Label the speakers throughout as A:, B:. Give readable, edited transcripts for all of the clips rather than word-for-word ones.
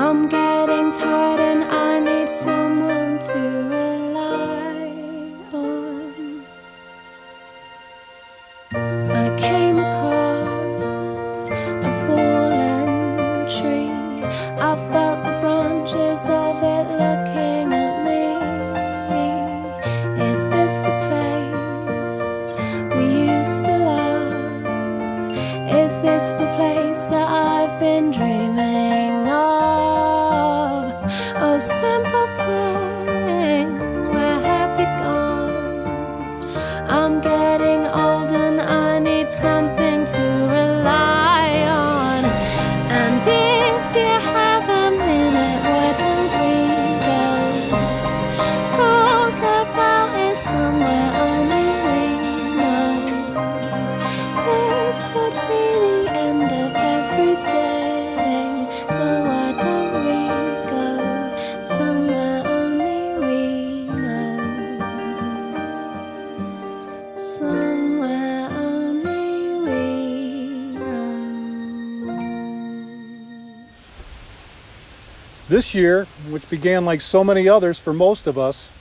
A: I'm getting tired and I need someone to rely on. I came across a fallen tree. I felt the branches of it looking at me. Is this the place we used to love? Is this the place that I've been dreaming of? Oh, simple thing, where have you gone? I'm getting old and I need something to rely on. And if you have a minute, why don't we go talk about it somewhere only we know? This could be the end of everything, so why don't we go somewhere only we know? Somewhere only we know.
B: This year, which began like so many others for most of us,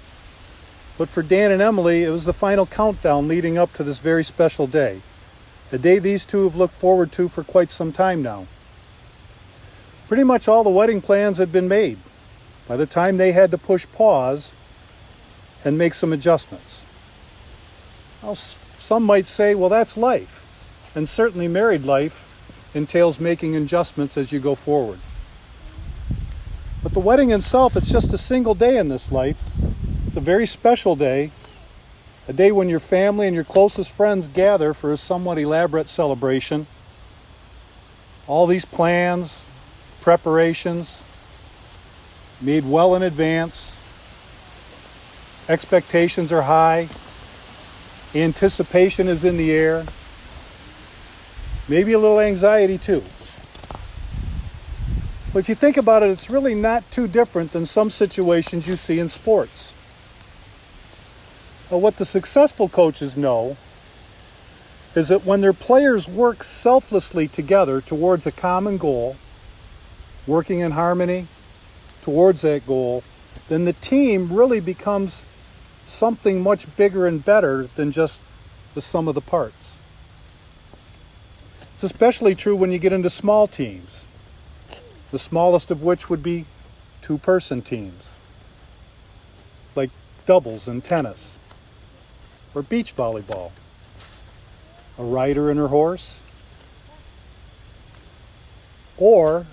B: but for Dan and Emily, it was the final countdown leading up to this very special day, a day these two have looked forward to for quite some time now. Pretty much all the wedding plans had been made by the time they had to push pause and make some adjustments. Well, some might say, well, that's life, and certainly married life entails making adjustments as you go forward. But the wedding itself, it's just a single day in this life. It's a very special day, a day when your family and your closest friends gather for a somewhat elaborate celebration. All these plans, preparations, made well in advance. Expectations are high. Anticipation is in the air. Maybe a little anxiety too. But if you think about it, it's really not too different than some situations you see in sports. Well, what the successful coaches know is that when their players work selflessly together towards a common goal, working in harmony towards that goal, then the team really becomes something much bigger and better than just the sum of the parts. It's especially true when you get into small teams, the smallest of which would be two-person teams, like doubles in tennis or beach volleyball, a rider and her horse, or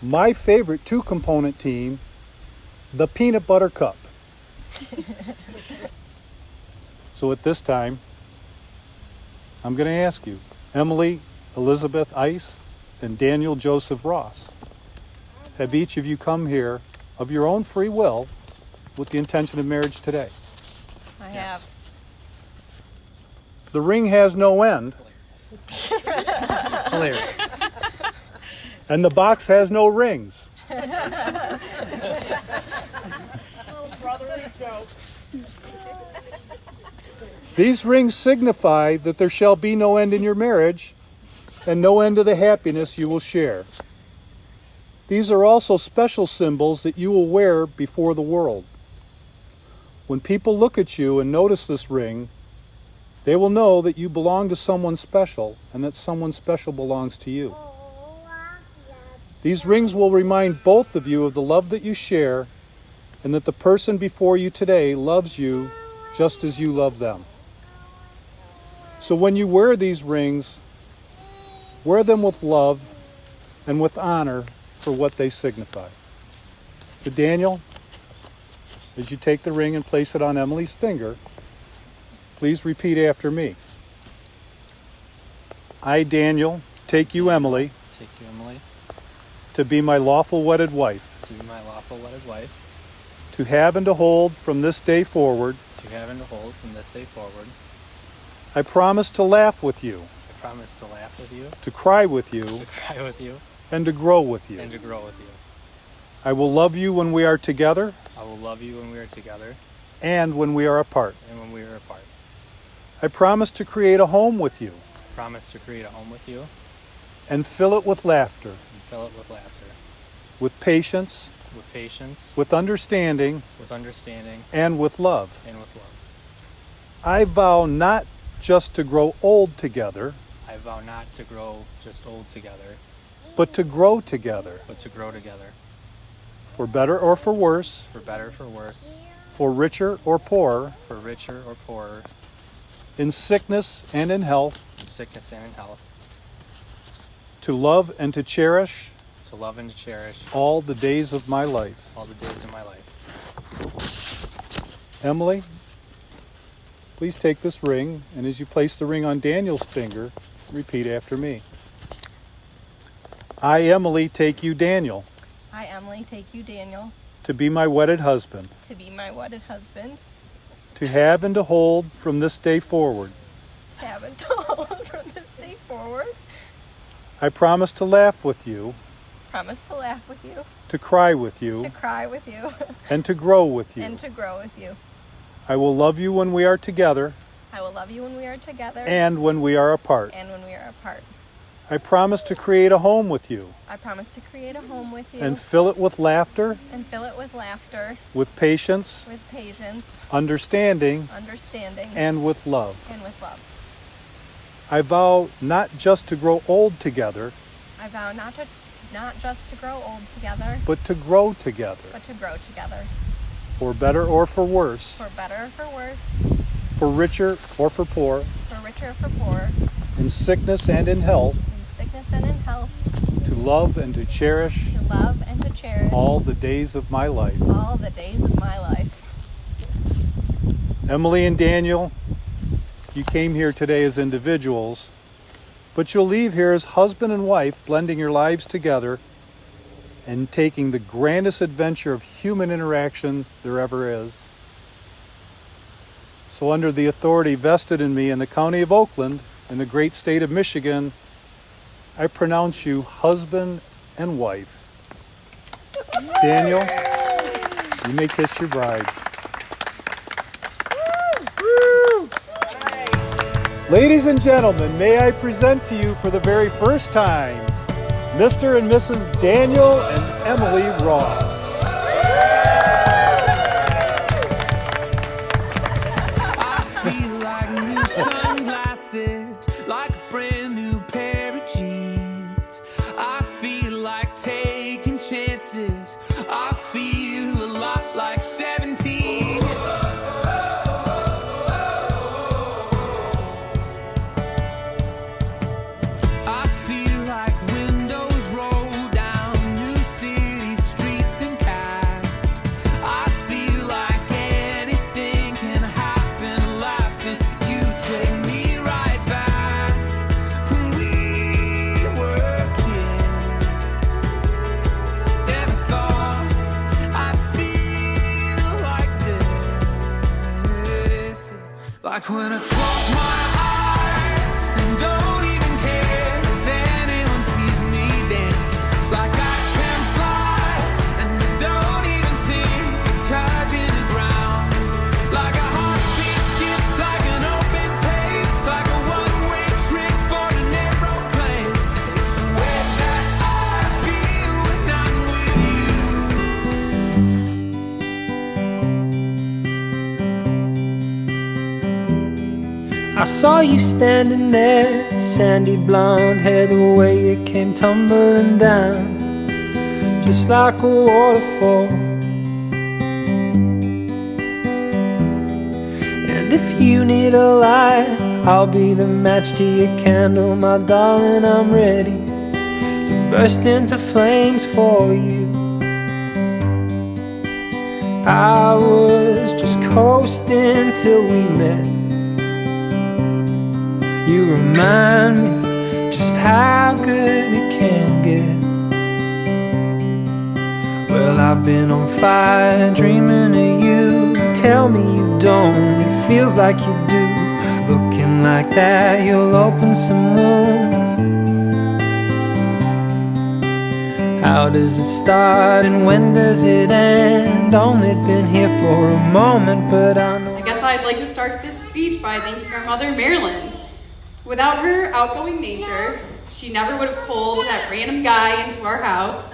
B: my favorite two-component team, the Peanut Butter Cup. So at this time, I'm going to ask you, Emily Elizabeth Ice and Daniel Joseph Ross, have each of you come here of your own free will with the intention of marriage today?
C: I have.
B: The ring has no end.
D: Hilarious.
B: And the box has no rings. These rings signify that there shall be no end in your marriage and no end to the happiness you will share. These are also special symbols that you will wear before the world. When people look at you and notice this ring, they will know that you belong to someone special and that someone special belongs to you. These rings will remind both of you of the love that you share and that the person before you today loves you just as you love them. So when you wear these rings, wear them with love and with honor for what they signify. So Daniel, as you take the ring and place it on Emily's finger, please repeat after me. I, Daniel, take you, Emily,
D: Take you, Emily,
B: to be my lawful wedded wife,
D: to be my lawful wedded wife,
B: to have and to hold from this day forward.
D: to have and to hold from this day forward.
B: I promise to laugh with you,
D: I promise to laugh with you,
B: to cry with you,
D: to cry with you,
B: and to grow with you.
D: and to grow with you.
B: I will love you when we are together
D: I will love you when we are together
B: and when we are apart.
D: and when we are apart.
B: I promise to create a home with you
D: I promise to create a home with you
B: and fill it with laughter.
D: and fill it with laughter.
B: with patience,
D: with
B: understanding,
D: understanding,
B: and with love.
D: and with love.
B: I vow not just to grow old together,
D: I vow not to grow just old together,
B: but to grow together,
D: but to grow together,
B: for better or for worse,
D: for better, for worse,
B: for richer or poorer,
D: for richer or poorer,
B: in sickness and in health,
D: in sickness and in health,
B: to love and to cherish
D: to love and to cherish
B: all the days of my life.
D: all the days of my life.
B: Emily, please take this ring, and as you place the ring on Daniel's finger, repeat after me. I, Emily, take you, Daniel,
C: I, Emily, take you, Daniel,
B: to be my wedded husband,
C: to be my wedded husband,
B: to have and to hold from this day forward.
C: to have and to hold from this day forward.
B: I promise to laugh with you,
C: Promise to laugh with you,
B: to cry with you,
C: to cry with you,
B: and to grow with you.
C: and to grow with you.
B: I will love you when we are together
C: I will love you when we are together
B: and when we are apart.
C: and when we are apart.
B: I promise to create a home with you
C: I promise to create a home with you
B: and fill it with laughter,
C: and fill it with laughter,
B: with patience,
C: with patience,
B: understanding,
C: understanding,
B: and with love.
C: and with love.
B: I vow not just to grow old together,
C: I vow not just to grow old together,
B: but to grow together,
C: but to grow together,
B: for better or for worse,
C: for better or for worse,
B: for richer or for poor,
C: for richer or for poor,
B: in sickness and in health,
C: in sickness and in health,
B: to love and to cherish
C: to love and to cherish
B: all the days of my life.
C: all the days of my life.
B: Emily and Daniel, you came here today as individuals, but you'll leave here as husband and wife, blending your lives together and taking the grandest adventure of human interaction there ever is. So under the authority vested in me in the county of Oakland, in the great state of Michigan, I pronounce you husband and wife. Daniel, you may kiss your bride. Ladies and gentlemen, may I present to you for the very first time, Mr. and Mrs. Daniel and Emily Ross.
E: I feel like new sunglasses, like a brand new pair of jeans. I feel like taking chances. I feel a lot like 17. I feel like windows roll down new city streets and cabs. I feel like anything can happen, laughing. You take me right back when we were kids. Never thought I'd feel like this. Like when I close my eyes and don't even care if anyone sees me dancing. Like I can fly and I don't even think of touching the ground. Like a heartbeat skip, like an open page, like a one-way trip on an aeroplane. It's the way that I feel when I'm with you. I saw you standing there, sandy blonde hair, the way it came tumbling down, just like a waterfall. And if you need a light, I'll be the match to your candle, my darling. I'm ready to burst into flames for you. I was just coasting till we met. You remind me just how good it can get. Well, I've been on fire dreaming of you. Tell me you don't, it feels like you do. Looking like that, you'll open some wounds. How does it start and when does it end? Only been here for a moment, but I know.
F: I guess I'd like to start this speech by thanking our mother, Marilyn. Without her outgoing nature, she never would have pulled that random guy into our house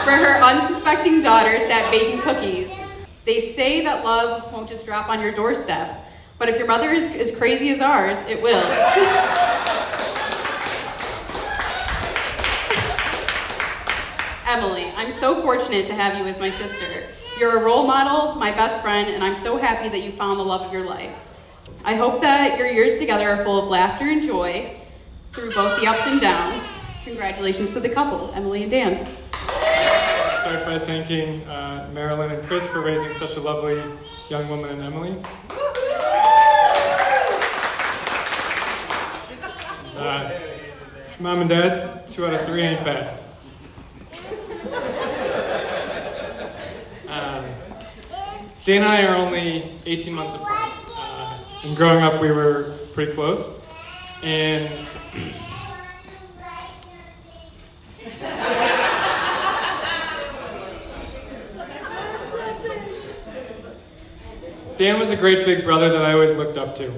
F: where her unsuspecting daughter sat baking cookies. They say that love won't just drop on your doorstep, but if your mother is as crazy as ours, it will. Emily, I'm so fortunate to have you as my sister. You're a role model, my best friend, and I'm so happy that you found the love of your life. I hope that your years together are full of laughter and joy through both the ups and downs. Congratulations to the couple, Emily and Dan.
G: Start by thanking Marilyn and Chris for raising such a lovely young woman in Emily. Mom and Dad, 2 out of 3 ain't bad. Dan and I are only 18 months apart. And growing up, we were pretty close. And Dan was a great big brother that I always looked up to.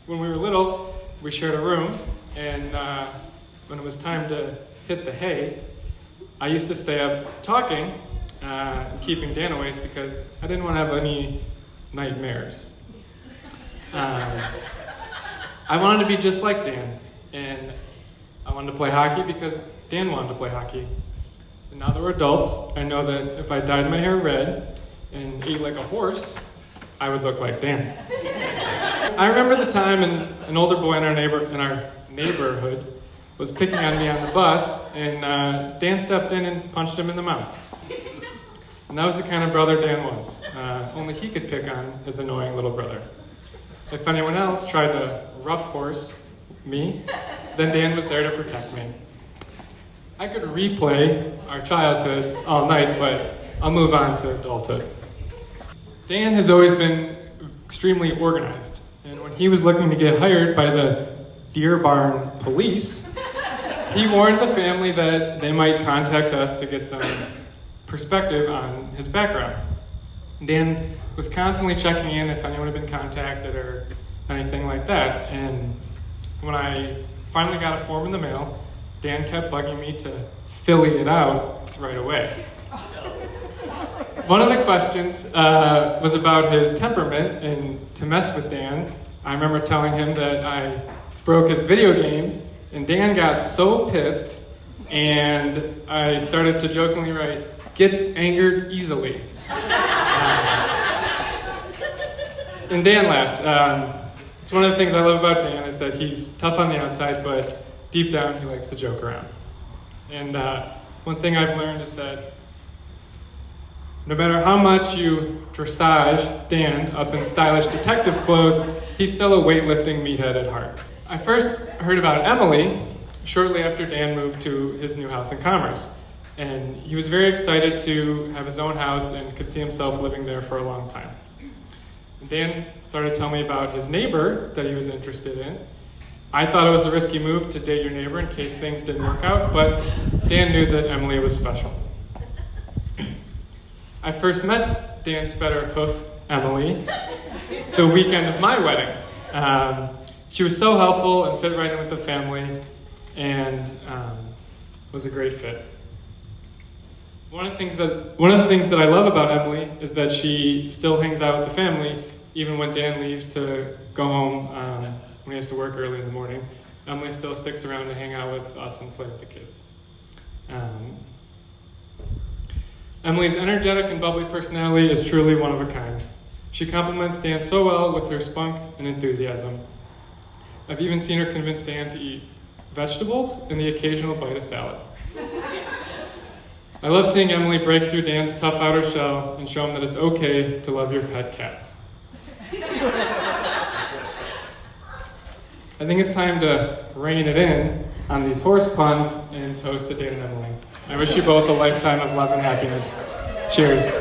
G: When we were little, we shared a room, and when it was time to hit the hay, I used to stay up talking, keeping Dan awake because I didn't want to have any nightmares. I wanted to be just like Dan, and I wanted to play hockey because Dan wanted to play hockey. And now that we're adults, I know that if I dyed my hair red and ate like a horse, I would look like Dan. I remember the time an older boy in our neighborhood was picking on me on the bus, and Dan stepped in and punched him in the mouth. And that was the kind of brother Dan was. Only he could pick on his annoying little brother. If anyone else tried to rough horse me, then Dan was there to protect me. I could replay our childhood all night, but I'll move on to adulthood. Dan has always been extremely organized, and when he was looking to get hired by the Deer Barn police, he warned the family that they might contact us to get some perspective on his background. Dan was constantly checking in if anyone had been contacted or anything like that, and when I finally got a form in the mail, Dan kept bugging me to fill it out right away. One of the questions was about his temperament, and to mess with Dan, I remember telling him that I broke his video games, and Dan got so pissed, and I started to jokingly write, "Gets angered easily." And Dan laughed. It's one of the things I love about Dan is that he's tough on the outside, but deep down he likes to joke around. And one thing I've learned is that no matter how much you dressage Dan up in stylish detective clothes, he's still a weightlifting meathead at heart. I first heard about Emily shortly after Dan moved to his new house in Commerce. And he was very excited to have his own house and could see himself living there for a long time. And Dan started telling me about his neighbor that he was interested in. I thought it was a risky move to date your neighbor in case things didn't work out, but Dan knew that Emily was special. I first met Dan's better hoof, Emily, the weekend of my wedding. She was so helpful and fit right in with the family, and was a great fit. One of the things that I love about Emily is that she still hangs out with the family, even when Dan leaves to go home when he has to work early in the morning. Emily still sticks around to hang out with us and play with the kids. Emily's energetic and bubbly personality is truly one of a kind. She complements Dan so well with her spunk and enthusiasm. I've even seen her convince Dan to eat vegetables and the occasional bite of salad. I love seeing Emily break through Dan's tough outer shell and show him that it's okay to love your pet cats. I think it's time to rein it in on these horse puns and toast to Dan and Emily. I wish you both a lifetime of love and happiness. Cheers.